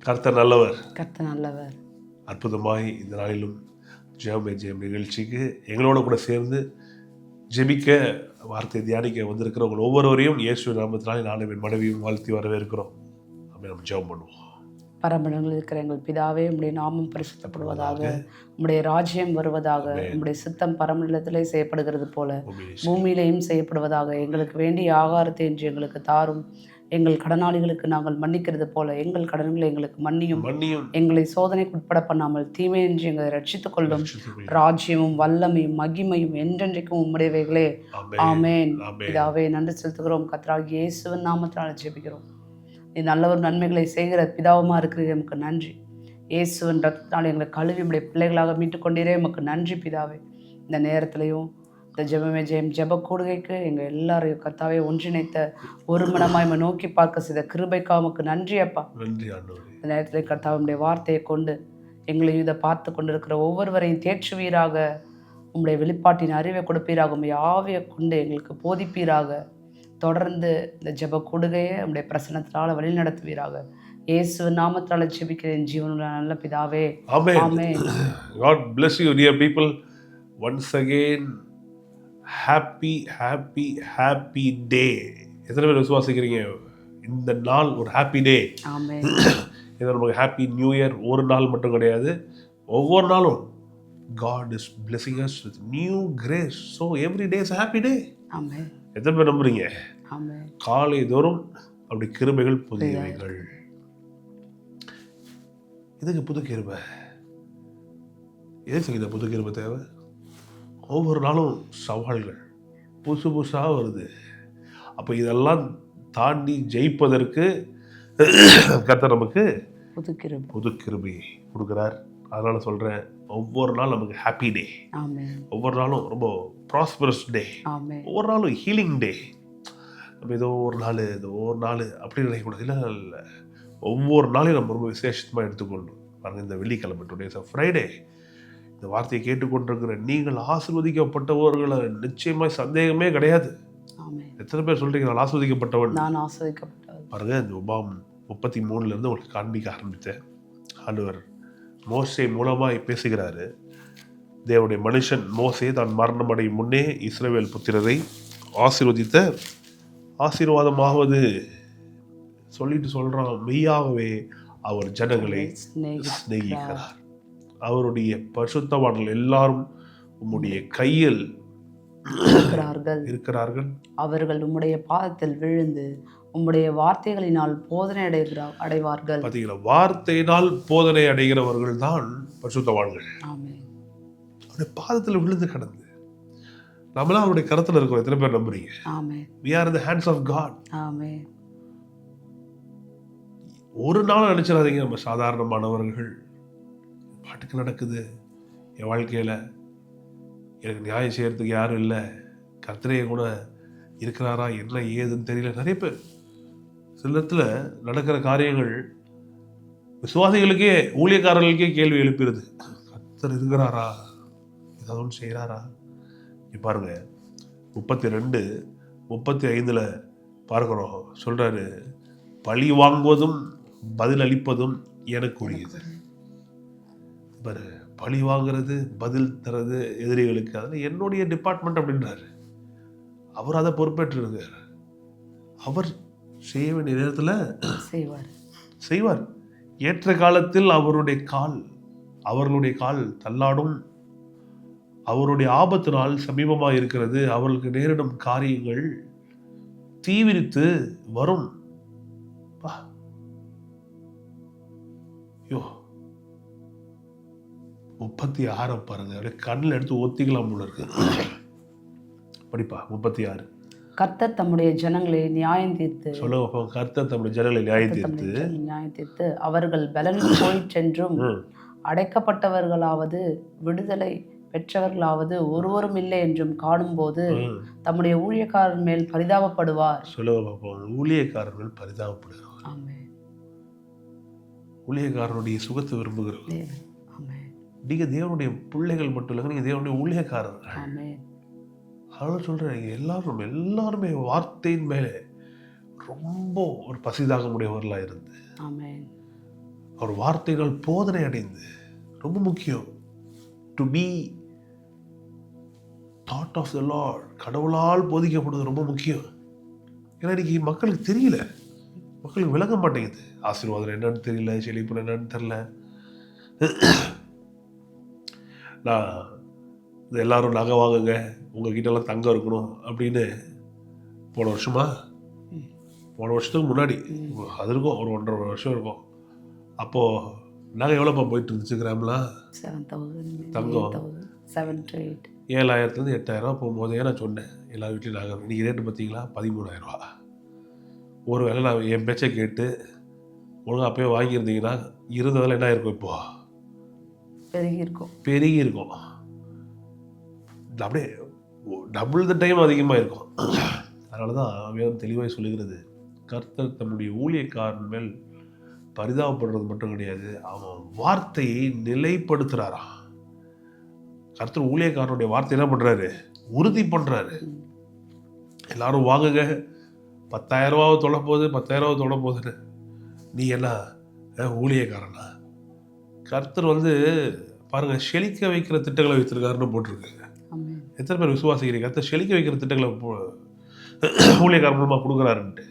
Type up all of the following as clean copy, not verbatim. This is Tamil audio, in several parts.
கர்த்தர் நல்லவர். கர்த்தர் நல்லவர். அற்புதமாய் இந்த நாளிலும் ஜெயம் நிகழ்ச்சிக்கு எங்களோட கூட சேர்ந்து ஜெபிக்க, வார்த்தை தியானிக்க வந்திருக்கிறவங்க ஒவ்வொருவரையும் இயேசு நாமத்தினாலே நானும் என் மனைவியும் வாழ்த்தி வரவேற்கிறோம். அப்படி நம்ம ஜெபம் பண்ணுவோம். பரமண்டலங்களில் இருக்கிற எங்கள் பிதாவே, உம்முடைய நாமம் பரிசுத்தப்படுவதாக, உம்முடைய ராஜ்யம் வருவதாக, உம்முடைய சித்தம் பரமண்டலத்திலே செய்யப்படுகிறது போல பூமியிலேயும் செய்யப்படுவதாக. எங்களுக்கு வேண்டிய ஆகாரத்தை என்று எங்களுக்கு தாரும். எங்கள் கடனாளிகளுக்கு நாங்கள் மன்னிக்கிறது போல எங்கள் கடன்களை எங்களுக்கு மன்னியும். எங்களை சோதனைக்கு உட்பட பண்ணாமல் தீமையின்றி எங்களை ரட்சித்துக் கொள்ளும். ராஜ்யமும் வல்லமையும் மகிமையும் என்றென்றைக்கும் உம்முடையவைகளே. ஆமேன். பிதாவே, நன்றி செலுத்துகிறோம். கர்த்தராகிய இயேசுவின் நாமத்தினால் ஜெபிக்கிறோம். நீ நல்லவர் நன்மைகளை செய்கிற பிதாவுமா இருக்கிறது, எமக்கு நன்றி. இயேசுவின் ரத்தத்தினால் எங்களை கழுவி உம்முடைய பிள்ளைகளாக மீட்டு கொண்டீரே, எமக்கு நன்றி பிதாவே. இந்த நேரத்திலையும் இந்த ஜெபமே ஜெயம் ஜெப கூடுகைக்கு எங்கள் எல்லாரையும் கர்த்தாவே ஒன்றிணைத்த ஒரு மனமாய் நோக்கி பார்க்க செய்த கிருபைக்கா உமக்கு நன்றி அப்பா. நன்றி ஆண்டவரே. இந்த நேரத்தில் கர்த்தாவுடைய வார்த்தையை கொண்டு எங்களையும் இதை பார்த்து கொண்டிருக்கிற ஒவ்வொருவரையும் தேற்றுவீராக. உம்முடைய வெளிப்பாட்டின் அறிவை கொடுப்பீராக. உம்முடைய ஆவியை கொண்டு எங்களுக்கு போதிப்பீராக. தொடர்ந்து இந்த ஜெப கூடுகையை உம்முடைய பிரசன்னத்தினால வழி நடத்துவீராக. இயேசு நாமத்தால் ஜெபிக்கிறேன் ஜீவனுள்ள நல்ல பிதாவே. ஆமென். God bless you dear people. Once again happy day. எத்தனை பேர் விசுவாசிக்கிறீங்க இந்த நாள் ஒரு ஹாப்பி டே? ஆமென். இது நமக்கு ஹாப்பி நியூ இயர் ஒரு நாள் மட்டும் கிடையாது, ஒவ்வொரு நாளும் God is blessing us with new grace. So every day is a happy day. ஆமென். எத்தனை பேர் நம்புறீங்க? ஆமென். காலை தோறும் அப்படி கிருபைகள் புதியவைகள். இதுக்கு புது கிருபை எதுக்கு இந்த புது கிருபை தேவை? ஒவ்வொரு நாளும் சவால்கள் புதுசாக வருது. அப்போ இதெல்லாம் தாண்டி ஜெயிப்பதற்கு கர்த்தர் நமக்கு புது கிருபை கொடுக்குறார். அதனால் சொல்கிறேன், ஒவ்வொரு நாளும் நமக்கு ஹாப்பி டே, ஒவ்வொரு நாளும் ரொம்ப ப்ராஸ்பரஸ் டே, ஒவ்வொரு நாளும் ஹீலிங் டே. நம்ம ஏதோ ஒரு நாள் அப்படி நினைக்கக்கூடாது. இல்லை, ஒவ்வொரு நாளையும் நம்ம ரொம்ப விசேஷமாக எடுத்துக்கொள்ளணும். பாருங்கள், இந்த வெள்ளிக்கிழமை டுடே இஸ் ஃப்ரைடே. இந்த வார்த்தையை கேட்டுக்கொண்டிருக்கிற நீங்கள் ஆசீர்வதிக்கப்பட்டவர்களை நிச்சயமாக சந்தேகமே கிடையாது. எத்தனை பேர் சொல்றீங்க நான் ஆஸ்வதிக்கப்பட்டவன்? நான் ஆஸ்வதிக்கப்பட்டவன். பாருங்க, இந்த உபாகம் 33 உங்களுக்கு காண்பிக்க ஆரம்பித்தேன். ஆண்டவர் மோசே மூலமாய் பேசுகிறாரு. தேவனுடைய மனுஷன் மோசே தான் மரணம் அடையும் முன்னே இஸ்ரவேல் புத்திரரை ஆசீர்வதித்த ஆசீர்வாதமாவது சொல்லிட்டு சொல்றான், மெய்யாகவே அவர் ஜனங்களை சிநேகிக்கிறார். அவருடைய பரிசுத்தவான்கள் எல்லாரும் உம்முடைய கையில் இருக்கிறார்கள். அவர்கள் உம்முடைய பாதத்தில் விழுந்து உம்முடைய வார்த்தைகளினால் போதனை அடைவார்கள். பார்த்தீங்களா, வார்த்தையினால் போதனை அடைகிறவர்கள் தான் பரிசுத்தவான்கள். அவருடைய பாதத்தில் விழுந்து கிடந்து நம்மளாம் அவருடைய கரத்தில் இருக்கிறோம். எத்தனை பேர் நம்புறீங்க? We are in the hands of God. ஒரு நாள் நினைச்சிடாதீங்க நம்ம சாதாரணமானவர்கள், பாட்டுக்கு நடக்குது என் வாழ்க்கையில், எனக்கு நியாயம் செய்யறதுக்கு யாரும் இல்லை, கர்த்தரே கூட இருக்கிறாரா என்ன ஏதுன்னு தெரியல. நிறைய பேர் சில இடத்துல நடக்கிற காரியங்கள் விசுவாசிகளுக்கே ஊழியக்காரர்களுக்கே கேள்வி எழுப்பிடுது. கர்த்தர் இருக்கிறாரா, ஏதாவது ஒன்று செய்கிறாரா? பாருங்க 32:35 பார்க்கிறோம். சொல்றாரு, பழி வாங்குவதும் பதில் அளிப்பதும் எனக்கு உரியது. பாரு, பழி வாங்குறது பதில் தர்றது எதிரிகளுக்கு, அதில் என்னுடைய டிபார்ட்மெண்ட் அப்படின்றாரு. அவர் அதை பொறுப்பேற்றிருக்கார். அவர் செய்ய வேண்டிய நேரத்தில் செய்வார். ஏற்ற காலத்தில் அவர்களுடைய கால் தள்ளாடும். அவருடைய ஆபத்து நாள் சமீபமாக இருக்கிறது. அவர்களுக்கு நேரிடும் காரியங்கள் தீவிரித்து வரும். யோ 36 பாருங்க, அப்படியே கண்ணில் எடுத்து ஒத்திக்கலாம் போல இருக்கு. படிப்பா 36. கர்த்தர் தம்முடைய ஜனங்களை நியாயம் தீர்த்து, சொல்லுங்க, கர்த்தர் தம்முடைய ஜனங்களை நியாயம் தீர்த்து அவர்கள் பலன் போய் சென்றும் அடைக்கப்பட்டவர்களாவது விடுதலை பெற்றவர்களாவது ஒருவரும் இல்லை என்றும் காணும்போது தம்முடைய ஊழியக்காரர் மேல் பரிதாபப்படுவார். சொல்லுங்க, ஊழியக்காரர் மேல் பரிதாபப்படுவார். ஊழியக்காரனுடைய சுகத்தை விரும்புகிறவர். நீங்க தேவனுடைய பிள்ளைகள் மட்டும் இல்லைங்க, நீங்க தேவனுடைய ஊழியக்காரர்கள். அதனால சொல்றேன், எல்லாருமே வார்த்தையின் மேலே ரொம்ப ஒரு பசிதாக முடியவர்களாக இருந்து அவர் வார்த்தைகள் போதனை அடைந்து, ரொம்ப முக்கியம், to be thought of the lord, கடவுளால் போதிக்கப்படுவது ரொம்ப முக்கியம். ஏன்னா இன்னைக்கு மக்களுக்கு தெரியல, மக்களுக்கு விளங்க மாட்டேங்குது. ஆசீர்வாதம் என்னன்னு தெரியல, செழிப்பு என்னன்னு தெரியல. நான் எல்லாரும் நகை வாங்குங்க, உங்ககிட்டலாம் தங்கம் இருக்கணும் அப்படின்னு போன வருஷத்துக்கு முன்னாடி அது இருக்கும், ஒரு 1.5 வருஷம் இருக்கும். அப்போது நகை எவ்வளோப்பா போயிட்டு இருந்துச்சு கிராம்லாம்? 7,000 தங்கம் 7 to 8 7,000 8,000 போகும்போதே நான் சொன்னேன் எல்லா வீட்லையும் நகை. இன்றைக்கி ரேட்டு பார்த்தீங்களா 13,000. ஒரு வேளை நான் என் பேச்சை கேட்டு ஒழுங்காக அப்போயே வாங்கியிருந்தீங்கன்னா இருந்ததில் என்ன இருக்கும்? இப்போது பெருகி இருக்கும். அப்படியே டபுள் த டைம் அதிகமாக இருக்கும். அதனால தான் வேதம் தெளிவாக சொல்லுகிறது, கர்த்தர் தன்னுடைய ஊழியக்காரன் மேல் பரிதாபப்படுறது மட்டும் கிடையாது, அவன் வார்த்தையை நிலைப்படுத்துகிறாரா. கர்த்தர் ஊழியக்காரனுடைய வார்த்தை என்ன பண்ணுறாரு? உறுதி பண்ணுறாரு. எல்லாரும் வாங்குங்க, 10,000 ரூபாவை தொட போகுது, 10,000 ரூபாவை தொட போகுதுன்னு. நீ என்ன ஊழியக்காரனா? கர்த்தர் பாருங்கள், செழிக்க வைக்கிற திட்டங்களை வைத்திருக்காருன்னு போட்டிருக்கு. எத்தனை பேர் விசுவாசிக்கிறீங்க? கர்த்தர் செழிக்க வைக்கிற திட்டங்களை ஊழியக்காரன் மூலமாக கொடுக்குறாருன்ட்டு.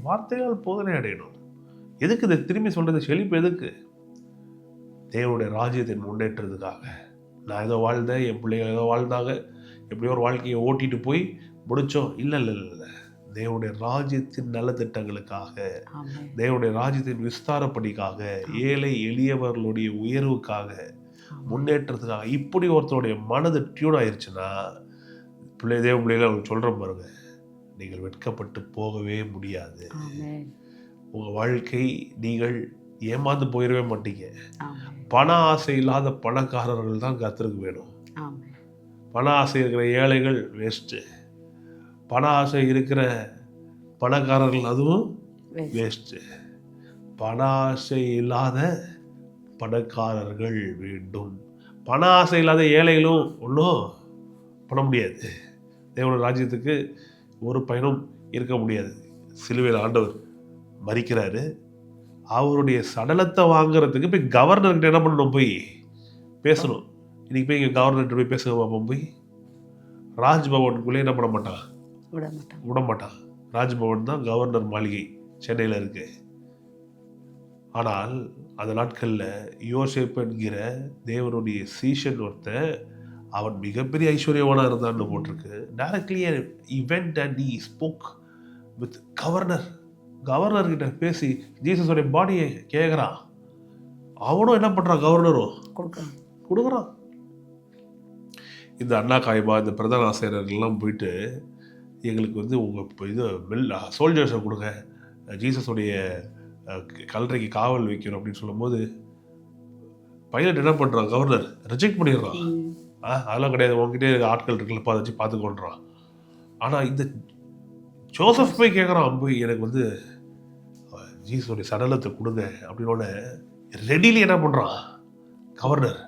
வார்த்தையால் போதனை அடையணும். எதுக்கு இதை திரும்பி சொல்கிறது? செழிப்பு எதுக்கு? தேவனுடைய ராஜ்யத்தின் முன்னேற்றத்துக்காக. நான் ஏதோ வாழ்ந்தேன், என் பிள்ளைகள் ஏதோ வாழ்ந்தாங்க, எப்படியோ ஒரு வாழ்க்கையை ஓட்டிட்டு போய் முடித்தோம். இல்லை, தேவனுடைய ராஜ்யத்தின் நல திட்டங்களுக்காக, தேவனுடைய ராஜ்யத்தின் விஸ்தாரப்படிக்காக, ஏழை எளியவர்களுடைய உயர்வுக்காக, முன்னேற்றத்துக்காக. இப்படி ஒருத்தருடைய மனது டியூன் ஆயிடுச்சுன்னா, தேவ பிள்ளைகளை அவங்க சொல்கிற பாருங்க, நீங்கள் வெட்கப்பட்டு போகவே முடியாது. உங்கள் வாழ்க்கை, நீங்கள் ஏமாந்து போயிடவே மாட்டீங்க. பண ஆசை இல்லாத பணக்காரர்கள் தான் கர்த்தருக்கு வேணும். பண ஆசை இருக்கிற ஏழைகள் வேஸ்ட்டு. பண ஆசை இருக்கிற பணக்காரர்கள் அதுவும் வேஸ்ட்டு. பண ஆசை இல்லாத பணக்காரர்கள் வேண்டும். பண ஆசை இல்லாத ஏழைகளும் ஒன்றும் பண்ண முடியாது. தேவனுடைய ராஜ்யத்துக்கு ஒரு பயனும் இருக்க முடியாது. சிலுவையில் ஆண்டவர் மரிக்கிறாரு. அவருடைய சடலத்தை வாங்குறதுக்கு போய் கவர்னர்கிட்ட என்ன பண்ணணும்? போய் பேசணும். இன்றைக்கி போய் இங்கே கவர்னர்கிட்ட போய் பேசுங்க பார்ப்போம். போய் ராஜ்பவனுக்குள்ளே என்ன பண்ண மாட்டான்? விட மாட்டான். ராஜ்பவன் தான் கவர்னர் மாளிகை சென்னையில் இருக்கு. ஆனால் அந்த நாட்களில் யோசேப்பு என்கிற தேவனுடைய சீஷன் ஒருத்தன், அவன் மிகப்பெரிய ஐஸ்வர்யவானாக இருந்தான்னு போட்டிருக்கு. Directly event and he spoke with கவர்னர்கிட்ட பேசி ஜீசஸோடைய பாடியை கேட்குறான். அவனும் என்ன பண்ணுறான்? கவர்னரும் கொடுக்குறான். இந்த அண்ணா காய்பா, இந்த பிரதான ஆசிரியர்கள்லாம் போயிட்டு எங்களுக்கு உங்கள் சோல்ஜர்ஸை கொடுங்க, ஜீசஸோடைய கல்லறைக்கு காவல் வைக்கணும் அப்படின்னு சொல்லும்போது பைலட் என்ன பண்ணுறான்? கவர்னர் ரிஜெக்ட் பண்ணிடுறான். அதெல்லாம் கிடையாது, உங்ககிட்டே ஆட்கள் இருக்குல்லப்பா, அதை வச்சு பார்த்துக்கொள்றான். ஆனால் இந்த ஜோசப் போய் கேட்குறான், போய் எனக்கு ஜீசஸோடைய சடலத்தை கொடுங்க அப்படின்னோட ரெடிலி என்ன பண்ணுறான் கவர்னர்.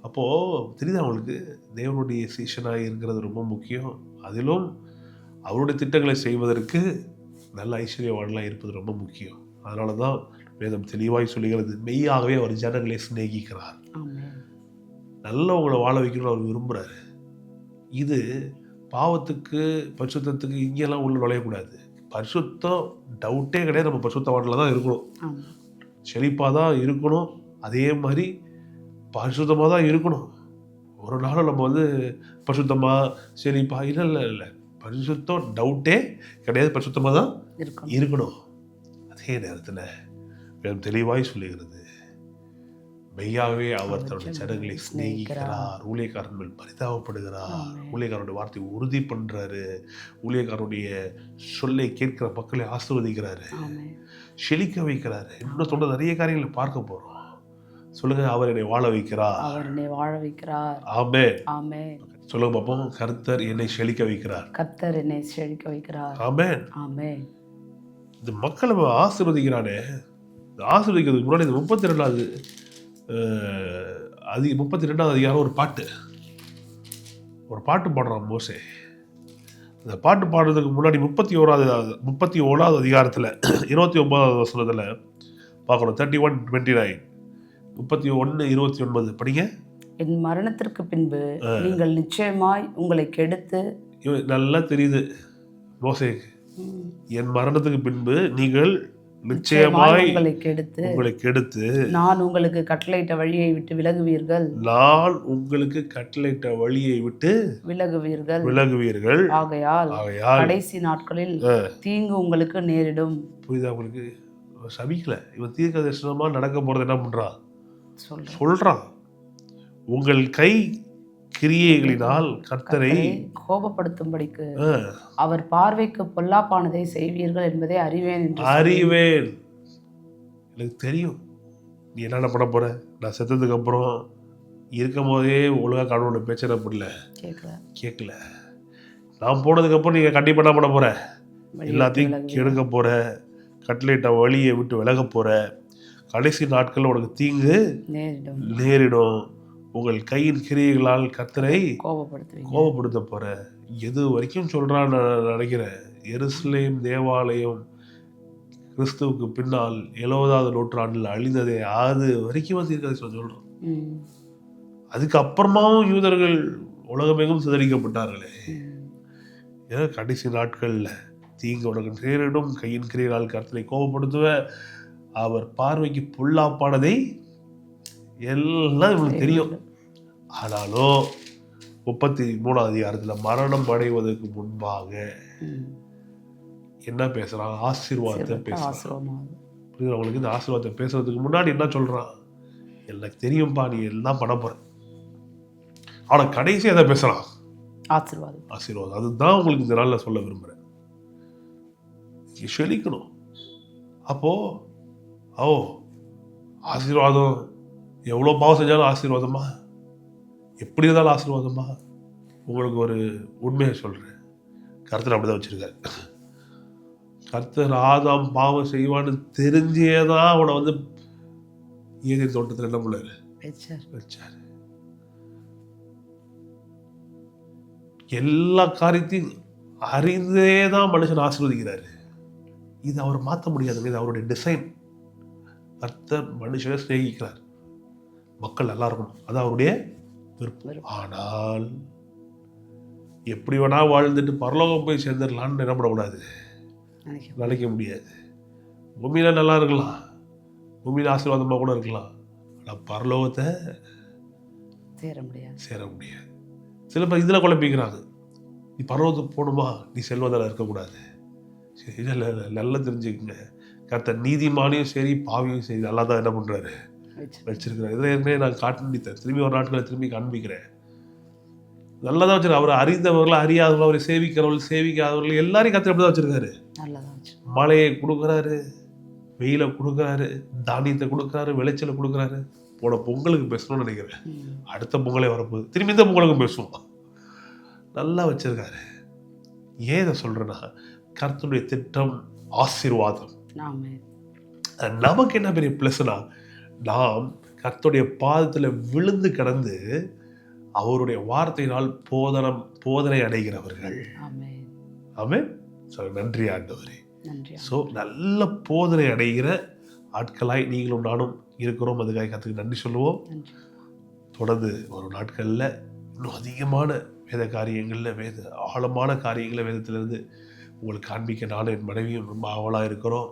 அப்போது தெரியுது அவங்களுக்கு தேவனுடைய சீஷனாக இருக்கிறது ரொம்ப முக்கியம். அதிலும் அவருடைய திட்டங்களை செய்வதற்கு நல்ல ஐஸ்வர்யவான்லாம் இருப்பது ரொம்ப முக்கியம். அதனால தான் வேதம் தெளிவாய் சொல்லுகிறது, மெய்யாகவே அவர் ஜனங்களை சிநேகிக்கிறார். நல்லவங்களை வாழ வைக்கணும்னு அவர் விரும்புகிறாரு. இது பாவத்துக்கு பரிசுத்தத்துக்கு இங்கெல்லாம் உள்ள நுழையக்கூடாது. பரிசுத்தம் டவுட்டே கிடையாது, நம்ம பரிசுத்தவானில் தான் இருக்கணும், செழிப்பாக தான் இருக்கணும், அதே மாதிரி பரிசுத்தமாக தான் இருக்கணும். ஒரு நாளும் நம்ம பரிசுத்தமாக செழிப்பாக இல்லை, பரிசுத்தம் டவுட்டே கிடையாது, பரிசுத்தமாக தான் இருக்கணும். அதே நேரத்தில் தெளிவாய் சொல்லுகிறது, மெய்யாகவே அவர் தன்னுடைய ஜனங்களை சிநேகிக்கிறார், ஊழியக்காரன் மேல் பரிதாபப்படுகிறார், ஊழியக்காரனுடைய வார்த்தை உறுதி பண்ணுறாரு, ஊழியக்காரனுடைய சொல்லை கேட்கிற மக்களை ஆசீர்வதிக்கிறாரு, செழிக்க வைக்கிறாரு. இன்னும் சொல்ற நிறைய காரியங்களை பார்க்க போகிறோம். சொல்லுங்க, அவர் என்னை வாழ வைக்கிறார். ஆமென். சொல்லுங்க பாப்போம், கர்த்தர் என்னை செழிக்க வைக்கிறார். ஆமென். இந்த மக்களை ஆசீர்வதிக்கிறானே, இந்த ஆசீர்வதிக்கிறதுக்கு முன்னாடி இந்த 32வது அதிகாரம் ஒரு பாட்டு பாடுறான் மோசே. அந்த பாட்டு பாடுறதுக்கு முன்னாடி 37வது அதிகாரத்தில் 29வது வசனத்தில் பார்க்கணும். 31:29, 31:29 படிங்க. என் மரணத்திற்கு பின்பு நீங்கள் நிச்சயமாய் உங்களை கெடுத்து. நல்லா தெரியுது மோசேக்கு, என் மரணத்துக்கு பின்பு நீங்கள் நிச்சயமாய் உங்களை கெடுத்து நான் உங்களுக்கு கட்டளையிட்ட வழியை விட்டு விலகுவீர்கள். நான் உங்களுக்கு கட்டளையிட்ட வழியை விட்டு விலகுவீர்கள். ஆகையால் கடைசி நாட்களில் தீங்கு உங்களுக்கு நேரிடும். புரியுதா உங்களுக்கு? சபிக்கல, இவன் தீர்க்கதரிசனமா நடக்க போறது என்ன பண்றான் சொல்றான். உங்கள் கை கிரியைகளினால் கர்த்தரை கோபப்படுத்தும்படிக்கு அவர் பார்வைக்கு பொல்லாப்பானதை செய்வீர்கள் என்பதை அறிவேன். எனக்கு தெரியும் நீ என்னென்ன பண்ண போற. நான் செத்ததுக்கு அப்புறம் இருக்கும் போதே ஒழுங்கா கடவுளோட பேச்ச நான் பண்ணல, கேட்கல. நான் போனதுக்கு அப்புறம் நீங்க கண்டிப்பா என்ன பண்ண போற, எல்லாத்தையும் கெடுக்க போற, கட்டளையிட்ட வழியை விட்டு விலக போற. கடைசி நாட்கள் உனக்கு தீங்கு நேரிடும். உங்கள் கையின் கிரியைகளால் கர்த்தரை கோபப்படுத்த போற. எது வரைக்கும் சொல்றான்னு நான் நினைக்கிறேன். எருசலேம் தேவாலயம் கிறிஸ்துவுக்கு பின்னால் 70வது நூற்றாண்டில் அழிந்ததே அது வரைக்கும் தீர்க்கதரிசனம் சொல்றோம். அதுக்கு அப்புறமாவும் யூதர்கள் உலகமெங்கும் சிதறிக்கப்பட்டார்களே. ஏன்னா கடைசி நாட்கள்ல தீங்கு உனக்கு நேரிடும், கையின் கிரியைகளால் கர்த்தரை கோபப்படுத்துவ, அவர் பார்வைக்கு பொல்லாப்பானதை எல்லாம் இவங்களுக்கு தெரியும். ஆனாலும் 33வது அதிகாரத்தில் மரணம் அடைவதற்கு முன்பாக என்ன பேசுறான்? ஆசீர்வாதத்தை பேசுறான். அவங்களுக்கு இந்த ஆசீர்வாதத்தை பேசுறதுக்கு முன்னாடி என்ன சொல்றான்? எனக்கு தெரியும்பா நீ எல்லாம் பண்ண போற. ஆனா கடைசி எதை பேசுறான்? ஆசீர்வாதம். அதுதான் உங்களுக்கு இந்த நாள்ல சொல்ல விரும்புறேன். செழிக்கணும். அப்போ ஆசீர்வாதம் எவ்வளோ பாவம் செஞ்சாலும் ஆசீர்வாதமா, எப்படி இருந்தாலும் ஆசீர்வாதமா? உங்களுக்கு ஒரு உண்மையை சொல்கிறேன். கர்த்தர் அப்படிதான் வச்சிருக்காரு. கர்த்தர் ஆதாம் பாவம் செய்வான்னு தெரிஞ்சேதான் அவனை வந்து ஏதேன் தோட்டத்தில் என்ன பண்ணாரு வச்சாரு. எல்லா காரியத்தையும் அறிந்தே தான் மனுஷன் ஆசீர்வதிக்கிறாரு. இது அவர் மாற்ற முடியாதுங்க. இது அவருடைய டிசைன். கர்த்தர் மனுஷனை சிநேகிக்கிறார், மக்கள் நல்லா இருக்கணும், அது அவருடைய விருப்பம். ஆனால் எப்படி வேணா வாழ்ந்துட்டு பரலோகம் போய் சேர்ந்துடலான்னு என்ன பண்ணக்கூடாது, நினைக்க முடியாது. பூமியில நல்லா இருக்கலாம், பூமியில ஆசீர்வாதமாக கூட இருக்கலாம், ஆனால் பரலோகத்தை சேர முடியாது. சில பேர் இதில் குழப்பிக்கிறாங்க. நீ பரலோகத்துக்கு போகணுமா, நீ செல்வதில் இருக்கக்கூடாது. இல்லை நல்லா தெரிஞ்சுக்கங்க, கர்த்தர் நீதிமானியும் சரி பாவியும் சரி நல்லா தான் என்ன பண்ணுறாரு வச்சிருக்கிறார். இதில் ஏற்கனவே நான் காட்டித்தேன், திரும்பி ஒரு நாட்களை திரும்பி காண்பிக்கிறேன். நல்லா தான் வச்சிருக்காரு. அவர் அறிந்தவர்கள் அறியாதவர்கள், அவரை சேவிக்கிறவர்கள் சேவிக்காதவர்கள் எல்லாரையும் கர்த்தர் எப்படி தான் வச்சிருக்காரு. மழையை கொடுக்குறாரு, வெயிலை கொடுக்குறாரு, தானியத்தை கொடுக்குறாரு, விளைச்சலை கொடுக்குறாரு. போன பொங்கலுக்கு பேசணும்னு நினைக்கிறேன், அடுத்த பொங்கலே வரப்போகுது, திரும்பி இந்த பொங்கலுக்கும் பேசுவோம். நல்லா வச்சிருக்காரு. ஏன் இதை சொல்றேன்னா, கர்த்தருடைய திட்டம் ஆசீர்வாதம். நமக்கு என்ன பெரிய பிளஸ்னா, நாம் கர்த்தருடைய பாதத்தில் விழுந்து கிடந்து அவருடைய வார்த்தையினால் போதனை அடைகிறவர்கள். ஆமென். நன்றி ஆண்டவரே. ஸோ நல்ல போதனை அடைகிற ஆட்களாய் நீங்களும் நானும் இருக்கிறோம். அதுக்காக கர்த்தருக்கு நன்றி சொல்லுவோம். தொடர்ந்து ஒரு நாட்களில் இன்னும் அதிகமான வேத காரியங்களில் ஆழமான காரியங்களை வேதத்திலிருந்து உங்களுக்கு காண்பிக்க நானும் என் மனைவியும் ரொம்ப ஆவலாக இருக்கிறோம்.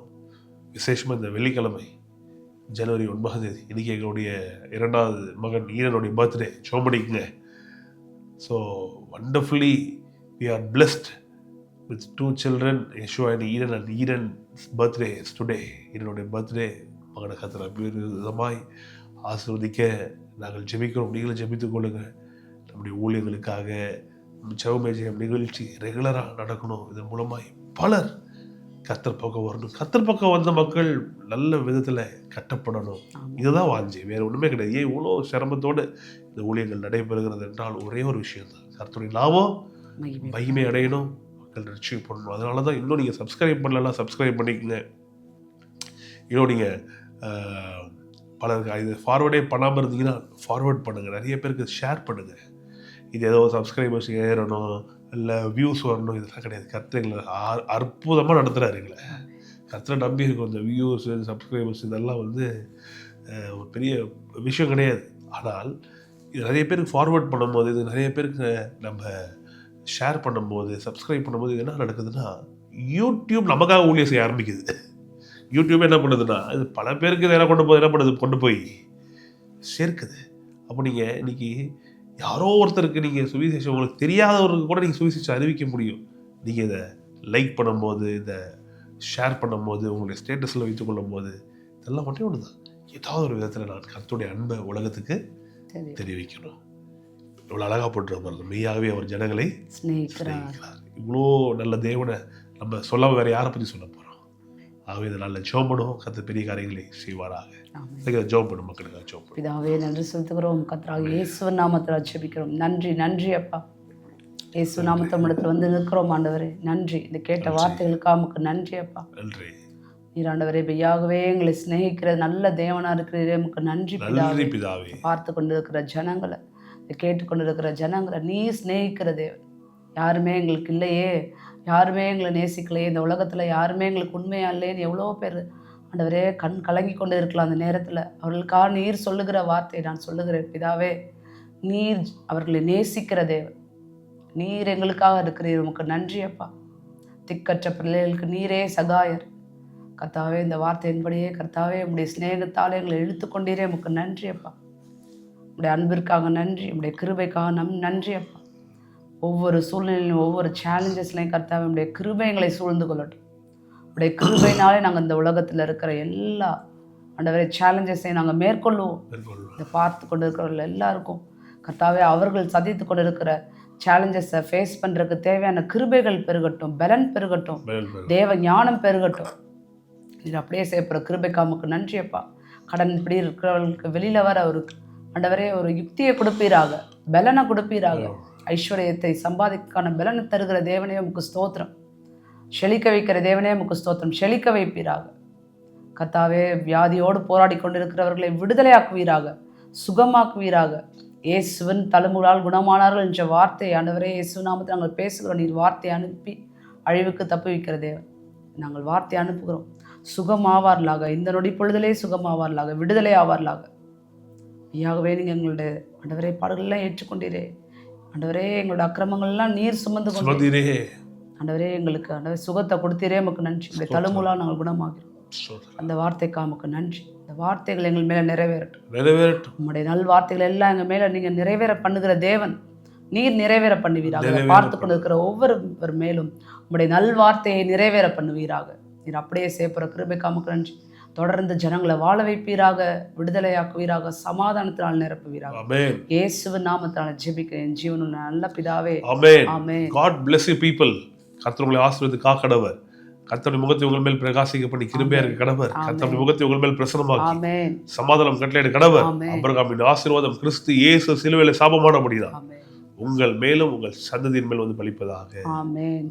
விசேஷமாக இந்த வெள்ளிக்கிழமை ஜனவரி 9 இன்றைக்கி எங்களுடைய 2வது மகன் ஈரனுடைய பர்த்டே. சோமடிக்குங்க. So wonderfully we are blessed with 2 children, Yeshua and Eran. And Eran's birthday is today. ஈரனுடைய பர்த்டே. மகனை கர்த்தர் அபிவிருத்தமாய் ஆசீர்வதிக்க நாங்கள் ஜெபிக்கிறோம். நீங்களும் ஜெபித்துக் கொள்ளுங்கள். நம்முடைய ஊழியர்களுக்காக ஜெபமேஜயம் நிகழ்ச்சி ரெகுலராக நடக்கணும். இதன் மூலமாய் பலர் கர்த்தர் பக்கம் வரணும். கர்த்தர் பக்கம் வந்த மக்கள் நல்ல விதத்தில் கட்டப்படணும். இதுதான் வாஞ்சி, வேறு ஒன்றுமே கிடையாது. ஏன் இவ்வளோ சிரமத்தோடு இந்த ஊழியங்கள் நடைபெறுகிறது என்றால் ஒரே ஒரு விஷயம் தான், கர்த்தருடைய நாமம் மகிமை அடையணும், மக்கள் ரட்சிக்கப்படணும். அதனால தான் இன்னும் நீங்கள் சப்ஸ்கிரைப் பண்ணலாம், சப்ஸ்கிரைப் பண்ணிக்கோங்க. இன்னும் நீங்கள் பலருக்கு இது ஃபார்வேர்டே பண்ணாமல் இருந்தீங்கன்னா ஃபார்வேர்ட் பண்ணுங்கள், நிறைய பேருக்கு ஷேர் பண்ணுங்கள். இது ஏதோ சப்ஸ்கிரைபர்ஸ் ஏறணும் இல்லை வியூஸ் வரணும், இதெல்லாம் கிடையாது. கர்த்தர் எங்களை அற்புதமாக நடத்துகிறாரு. எங்களை கர்த்தரை நம்பி இருக்கும். இந்த வியூஸ், சப்ஸ்கிரைபர்ஸ் இதெல்லாம் வந்து ஒரு பெரிய விஷயம் கிடையாது. ஆனால் இது நிறைய பேருக்கு ஃபார்வர்ட் பண்ணும்போது, இது நிறைய பேருக்கு நம்ம ஷேர் பண்ணும்போது, சப்ஸ்கிரைப் பண்ணும்போது இது என்ன நடக்குதுன்னா, யூடியூப் நமக்காக ஊழியம் செய்ய ஆரம்பிக்குது. யூடியூப் என்ன பண்ணுதுன்னா, இது பல பேருக்கு இதெல்லாம் கொண்டு போய் சேர்க்குது. அப்போ நீங்கள் இன்றைக்கி யாரோ ஒருத்தருக்கு நீங்கள் சுவிசேஷம், உங்களுக்கு தெரியாதவருக்கு கூட நீங்கள் சுவிசேஷம் அறிவிக்க முடியும். நீங்கள் இதை லைக் பண்ணும்போது, இதை ஷேர் பண்ணும்போது, உங்களுடைய ஸ்டேட்டஸில் வைத்துக்கொள்ளும் போது, இதெல்லாம் மட்டும் ஒன்று தான். ஏதாவது ஒரு விதத்தில் நான் கர்த்தருடைய அன்பை உலகத்துக்கு தெரிவிக்கணும். இவ்வளோ அழகாக போட்டுருப்பாங்க, மெய்யாகவே அவர் ஜனங்களை சிநேகிக்கிறார். இவ்வளோ நல்ல தேவனை நம்ம சொல்லாமல் வேறு யாரை பற்றி சொல்ல போகிறோம்? ஆகவே இதை நல்ல ஜெபம் பண்ணுவோம். கர்த்தர் பெரிய காரியங்களை செய்வாராக. ஜெபம் பண்ணும் மக்களுக்காக ஜெபம் பண்ணும். பிதாவே நன்றி செலுத்துகிறோம். கர்த்தராகிய இயேசுவின் நாமத்தில் ஜெபிக்கிறோம். நன்றி நன்றி அப்பா. இயேசு நாமத்தில் இடத்துல வந்து நிற்கிறோம் ஆண்டவரே. நன்றி. இந்த கேட்ட வார்த்தைகளுக்காக நமக்கு நன்றி அப்பா. நன்றி. நீர் ஆண்டவரே மெய்யாகவே எங்களை சிநேகிக்கிற நல்ல தேவனா இருக்கிறீரே, நமக்கு நன்றி பிதாவே. பார்த்து கொண்டு இருக்கிற ஜனங்களை, இதை கேட்டுக்கொண்டு இருக்கிற ஜனங்களை நீ சிநேகிக்கிற தேவன். யாருமே எங்களுக்கு இல்லையே, யாருமே எங்களை நேசிக்கலையே, இந்த உலகத்தில் யாருமே எங்களுக்கு உண்மையா இல்லைன்னு எவ்வளோ பேர் ஆண்டவரே கண் கலங்கி கொண்டு இருக்கலாம். அந்த நேரத்தில் அவர்களுக்காக நீர் சொல்லுகிற வார்த்தை நான் சொல்லுகிறேன் பிதாவே. நீர் அவர்களை நேசிக்கிற தேவன். நீர் எங்களுக்காக இருக்கிறீர். உமக்கு நன்றி அப்பா. திக்கற்ற பிள்ளைகளுக்கு நீரே சகாயர். கர்த்தாவே இந்த வார்த்தையின்படியே கர்த்தாவே உம்முடைய சிநேகத்தால் எங்களை இழுத்து கொண்டீரே, உமக்கு நன்றி அப்பா. உம்முடைய அன்பிற்காக நன்றி, உம்முடைய கிருபைக்காக நன்றி அப்பா. ஒவ்வொரு சூழ்நிலையிலும் ஒவ்வொரு சேலஞ்சஸ்லையும் கர்த்தாவே உம்முடைய கிருபை எங்களை சூழ்ந்து கொள்ளட்டும். உடைய கிருபையினாலே நாங்கள் இந்த உலகத்தில் இருக்கிற எல்லா ஆண்டவரே சேலஞ்சஸையும் நாங்கள் மேற்கொள்ளுவோம். இதை பார்த்து கொண்டு இருக்கிறவர்கள் எல்லாருக்கும் கர்த்தாவே அவர்கள் சந்தித்து கொண்டு இருக்கிற சேலஞ்சஸை ஃபேஸ் பண்ணுறதுக்கு தேவையான கிருபைகள் பெருகட்டும், பலன் பெருகட்டும், தேவ ஞானம் பெருகட்டும். இது அப்படியே செய்யப்படுற கிருபைக்கு நமக்கு நன்றி அப்பா. கடன் இப்படி இருக்கிறவர்களுக்கு வெளியில் வர ஒரு ஆண்டவரே ஒரு யுக்தியை கொடுப்பீராக, பலனை கொடுப்பீராக. ஐஸ்வர்யத்தை சம்பாதிக்கான பலனை தருகிற தேவனே உமக்கு ஸ்தோத்திரம். செழிக்க வைக்கிற தேவனே உமக்கு ஸ்தோத்திரம். செழிக்க வைப்பீராக கர்த்தாவே. வியாதியோடு போராடி கொண்டிருக்கிறவர்களை விடுதலையாக்குவீராக, சுகமாக்குவீராக. இயேசுவின் தழும்புகளால் குணமானார்கள் என்ற வார்த்தை ஆண்டவரே இயேசு நாமத்தில் நாங்கள் பேசுகிறோம். நீர் வார்த்தை அனுப்பி அழிவுக்கு தப்பு வைக்கிற தேவன். நாங்கள் வார்த்தை அனுப்புகிறோம். சுகமாவார்களாக, இந்த நொடி பொழுதிலே சுகமாவார்களாக, விடுதலை ஆவார்களாக. ஐயாகவே நீங்கள் எங்களுடைய ஆண்டவரே பாடுகள்லாம் ஏற்றுக்கொண்டீரே ஆண்டவரே. எங்களோட அக்கிரமங்கள்லாம் நீர் சுமந்து கொண்டீரே ஆண்டவரே. எங்களுக்கு ஆண்டவரே சுகத்தை கொடுத்தீரே, நமக்கு நன்றி. இந்த தழும்புகளால் நாங்கள் குணமாகிறோம். அந்த வார்த்தைக்காக நமக்கு நன்றி. இந்த வார்த்தைகள் எங்கள் மேலே நிறைவேறட்டும். உங்களுடைய நல் வார்த்தைகள் எல்லாம் எங்கள் மேலே நீங்கள் நிறைவேற பண்ணுகிற தேவன். நீர் நிறைவேற பண்ணுவீராக. பார்த்து கொண்டு இருக்கிற ஒவ்வொரு மேலும் உங்களுடைய நல் வார்த்தையை நிறைவேற பண்ணுவீராக. நீர் அப்படியே செய்யப்படுற கிருபைக்கு நமக்கு நன்றி. தொடர்ந்து ஜனங்களை வாழ வைப்பீராக, விடுதலையாக்குவீராக, சமாதானத்தினால் நிரப்புவீராக. இயேசுவின் நாமத்தினால் ஜெபிக்கிறேன் ஜீவனுள்ள நல்ல பிதாவே. ஆமென். God bless you people. கர்த்தர் உங்களை ஆசீர்வதித்து காக்கடவர். கர்த்தருடைய முகத்தை உங்கள் மேல் பிரகாசிக்க பண்ணி கிருபையா இருக்க கடவர். கர்த்தருடைய முகத்தை உங்கள் மேல் பிரசன்னமாக்கி சமாதானம் கட்டளையிட கடவர். ஆபிரகாமின் ஆசீர்வாதம் கிறிஸ்து இயேசு சிலுவையிலே சாபமானபடிதான் உங்கள் மேலும் உங்கள் சந்ததியின் மேல் வந்து பலிப்பதாக.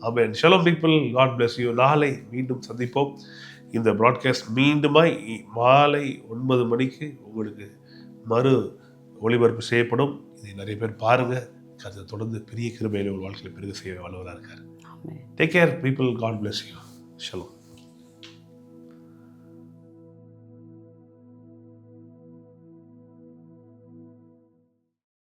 Amen. Shalom people. God bless you. நாளை மீண்டும் சந்திப்போம். இந்த ப்ராட்காஸ்ட் மீண்டுமாய் மாலை 9 மணிக்கு உங்களுக்கு மறு ஒளிபரப்பு செய்யப்படும். இதை நிறைய பேர் பாருங்கள். அதை தொடர்ந்து பெரிய கிருபையில ஒரு வாழ்க்கையில் பெருக செய்ய வல்லவராக இருக்கார். Take care people. God bless you. Shalom.